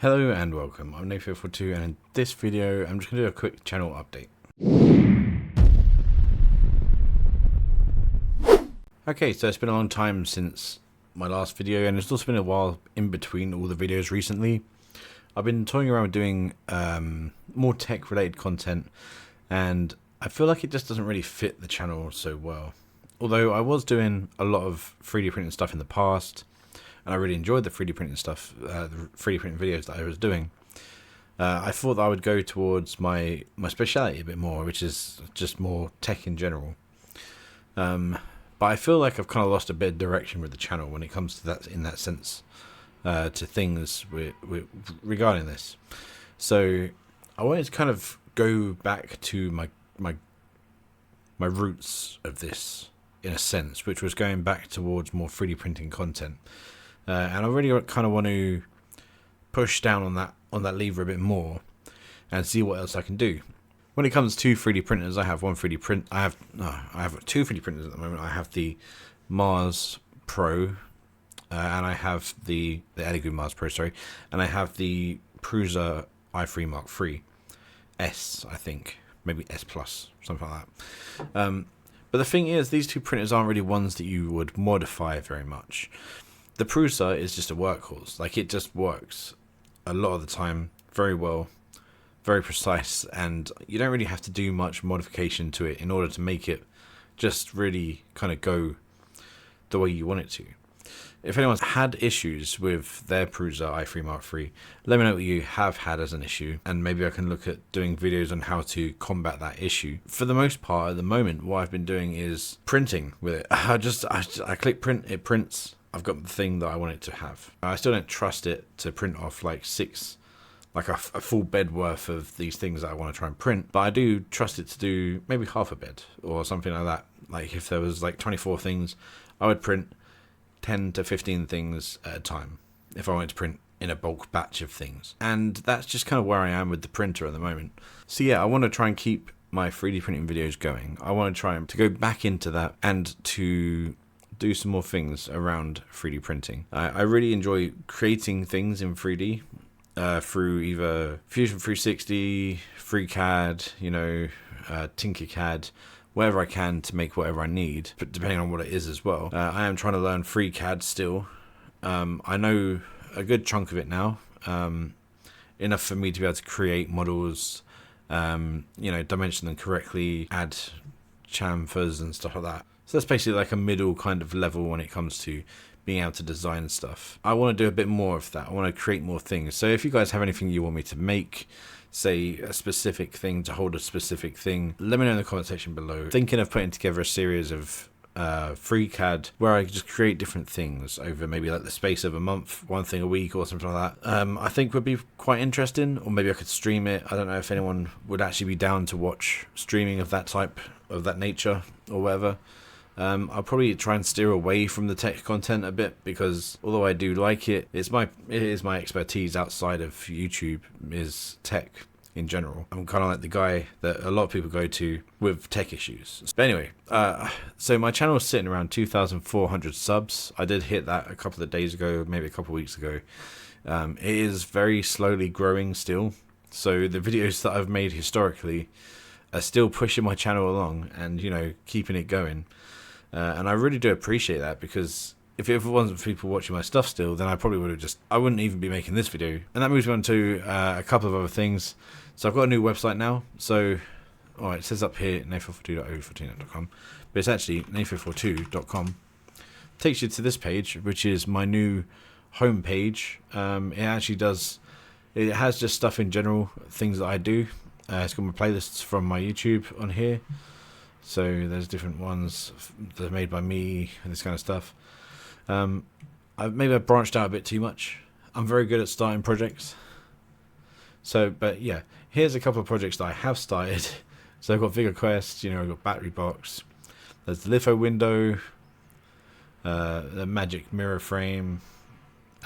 Hello and welcome, I'm Nathan42 and in this video I'm just going to do a quick channel update. Okay, so it's been a long time since my last video and it's also been a while in between all the videos recently. I've been toying around with doing more tech related content and I feel like it just doesn't really fit the channel so well. Although I was doing a lot of 3D printing stuff in the past, and I really enjoyed the 3D printing stuff, the 3D printing videos that I was doing. I thought that I would go towards my speciality a bit more, which is just more tech in general. But I feel like I've kind of lost a bit of direction with the channel when it comes to that, in that sense, to things regarding this. So I wanted to kind of go back to my roots of this, in a sense, which was going back towards more 3D printing content. And I really kind of want to push down on that lever a bit more and see what else I can do. When it comes to 3D printers, I have two 3D printers at the moment. I have the Mars Pro, and I have the Elegoo Mars Pro, sorry, and I have the Prusa i3 Mark III S, I think, maybe S Plus, something like that. But the thing is, these two printers aren't really ones that you would modify very much. The Prusa is just a workhorse. Like, it just works a lot of the time very well, very precise, and you don't really have to do much modification to it in order to make it just really kind of go the way you want it to. If anyone's had issues with their Prusa i3 Mark III, let me know what you have had as an issue, and maybe I can look at doing videos on how to combat that issue. For the most part, at the moment, what I've been doing is printing with it. I click print, it prints. I've got the thing that I want it to have. I still don't trust it to print off like a full bed worth of these things that I want to try and print, but I do trust it to do maybe half a bed or something like that. Like, if there was like 24 things, I would print 10 to 15 things at a time if I wanted to print in a bulk batch of things. And that's just kind of where I am with the printer at the moment. So yeah, I want to try and keep my 3D printing videos going. I want to try to go back into that and to do some more things around 3D printing. I really enjoy creating things in 3D through either Fusion 360, FreeCAD, Tinkercad, wherever I can to make whatever I need, but depending on what it is as well. I am trying to learn FreeCAD still. I know a good chunk of it now, enough for me to be able to create models, dimension them correctly, add chamfers and stuff like that. So that's basically like a middle kind of level when it comes to being able to design stuff. I want to do a bit more of that. I want to create more things. So if you guys have anything you want me to make, say a specific thing to hold a specific thing, let me know in the comment section below. Thinking of putting together a series of FreeCAD where I just create different things over maybe like the space of a month, one thing a week or something like that. I think would be quite interesting, or maybe I could stream it. I don't know if anyone would actually be down to watch streaming of that type, of that nature or whatever. I'll probably try and steer away from the tech content a bit, because although I do like it, it is my expertise outside of YouTube, is tech in general. I'm kind of like the guy that a lot of people go to with tech issues. But anyway, so my channel is sitting around 2,400 subs. I did hit that a couple of days ago, maybe a couple of weeks ago. It is very slowly growing still. So the videos that I've made historically are still pushing my channel along and, keeping it going. And I really do appreciate that, because if it wasn't for people watching my stuff still, then I probably I wouldn't even be making this video. And that moves me on to a couple of other things. So I've got a new website now. So, alright, it says up here, nathan42.o14.com, but it's actually nathan42.com. Takes you to this page, which is my new home page. It has just stuff in general, things that I do. It's got my playlists from my YouTube on here. So there's different ones that are made by me and this kind of stuff. Maybe I've branched out a bit too much. I'm very good at starting projects. But yeah, here's a couple of projects that I have started. So I've got Vigor Quest, I've got Battery Box. There's the litho window, the magic mirror frame.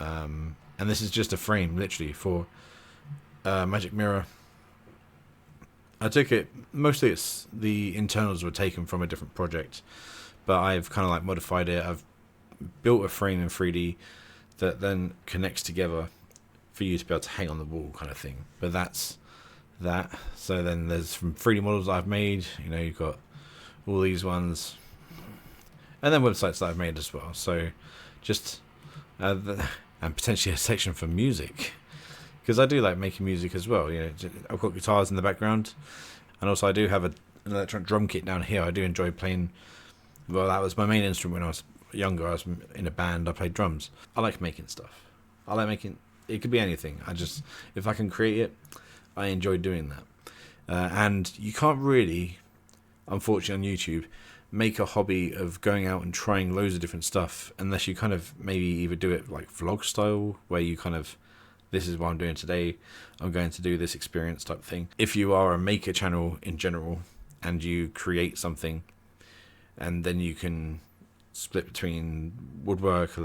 And this is just a frame, literally, for magic mirror. I took it, mostly the internals were taken from a different project, but I've kind of like modified it. I've built a frame in 3D that then connects together for you to be able to hang on the wall kind of thing. But that's that. So then there's from 3D models I've made, you know, you've got all these ones, and then websites that I've made as well. So just and potentially a section for music, because I do like making music as well. You know, I've got guitars in the background, and also I do have an electronic drum kit down here. I do enjoy playing. Well, that was my main instrument when I was younger. I was in a band. I played drums. I like making stuff. I like making. It could be anything. If I can create it, I enjoy doing that. And you can't really, unfortunately, on YouTube, make a hobby of going out and trying loads of different stuff unless you kind of maybe either do it like vlog style, where you kind of, this is what I'm doing today, I'm going to do this experience type thing. If you are a maker channel in general and you create something, and then you can split between woodwork,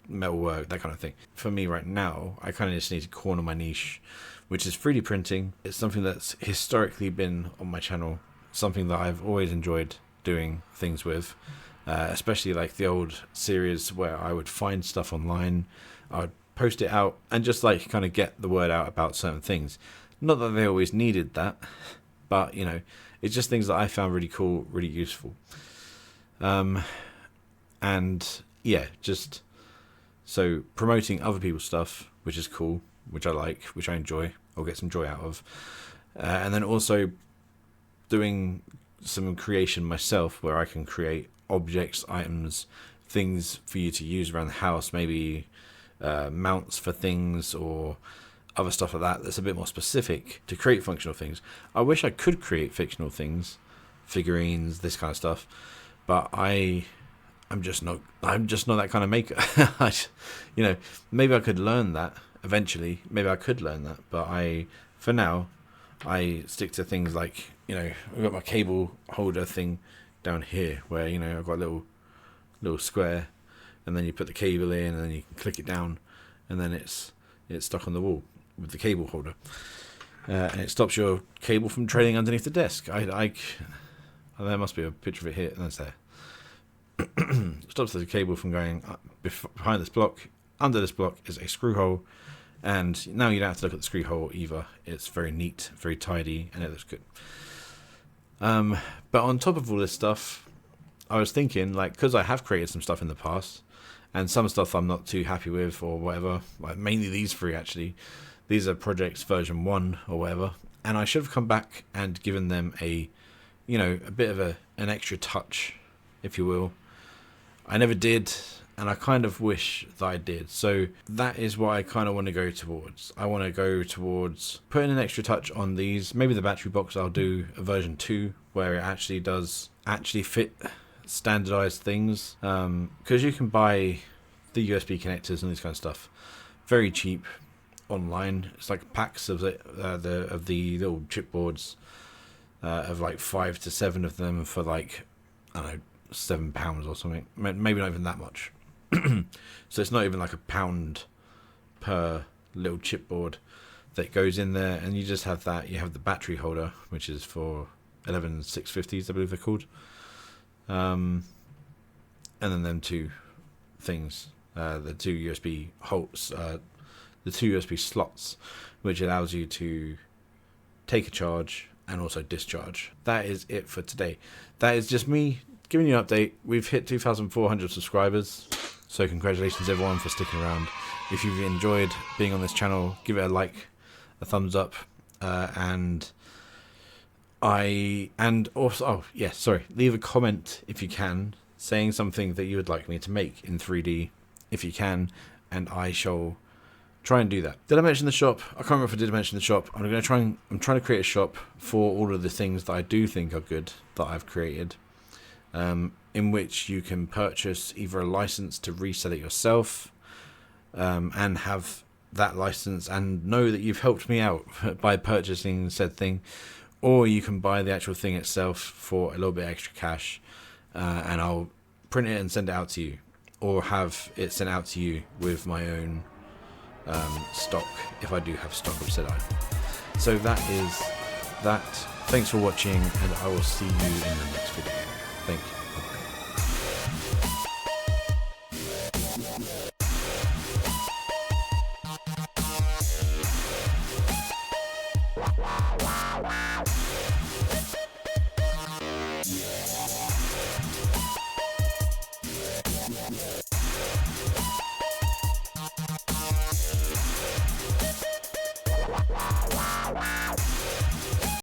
metalwork, that kind of thing. For me right now, I kind of just need to corner my niche, which is 3D printing. It's something that's historically been on my channel, something that I've always enjoyed doing things with, especially like the old series where I would find stuff online, I would post it out and just like kind of get the word out about certain things. Not that they always needed that, but you know, it's just things that I found really cool, really useful. And yeah, just so promoting other people's stuff, which is cool, which I like, which I enjoy, or get some joy out of, and then also doing some creation myself, where I can create objects, items, things for you to use around the house, maybe mounts for things or other stuff like that. That's a bit more specific to create functional things. I wish I could create fictional things, figurines, this kind of stuff, but I'm just not that kind of maker. You know, maybe I could learn that eventually. Maybe I could learn that, but for now, I stick to things like, you know, I've got my cable holder thing down here, where, you know, I've got a little square, and then you put the cable in, and then you can click it down, and then it's stuck on the wall with the cable holder, and it stops your cable from trailing underneath the desk. There must be a picture of it here, and that's there. Stops the cable from going up behind this block. Under this block is a screw hole, and now you don't have to look at the screw hole either. It's very neat, very tidy, and it looks good. But on top of all this stuff, I was thinking, like, because I have created some stuff in the past, and some stuff I'm not too happy with or whatever, like mainly these three actually. These are projects version 1 or whatever, and I should have come back and given them a bit of an extra touch, if you will. I never did, and I kind of wish that I did. So that is what I kind of want to go towards. I want to go towards putting an extra touch on these. Maybe the battery box, I'll do a version 2 where it actually does fit standardized things. Because you can buy the USB connectors and this kind of stuff very cheap online. It's like packs of the little chipboards, of like 5 to 7 of them for like, I don't know, £7 or something, maybe not even that much. So it's not even like £1 per little chipboard that goes in there, and you just have that. You have the battery holder, which is for 11650s, I believe they're called, and then them two things, the two USB holes, the two USB slots, which allows you to take a charge and also discharge. That is it for today. That is just me giving you an update. We've hit 2,400 subscribers, so congratulations everyone for sticking around. If you've enjoyed being on this channel, give it a like, a thumbs up, leave a comment if you can, saying something that you would like me to make in 3D if you can, and I shall try and do that. Did I mention the shop? I can't remember if I did mention the shop. I'm trying to create a shop for all of the things that I do think are good that I've created, in which you can purchase either a license to resell it yourself, and have that license and know that you've helped me out by purchasing said thing, or you can buy the actual thing itself for a little bit extra cash, and I'll print it and send it out to you, or have it sent out to you with my own stock, if I do have stock of said item. So that is that. Thanks for watching, and I will see you in the next video. Thank you.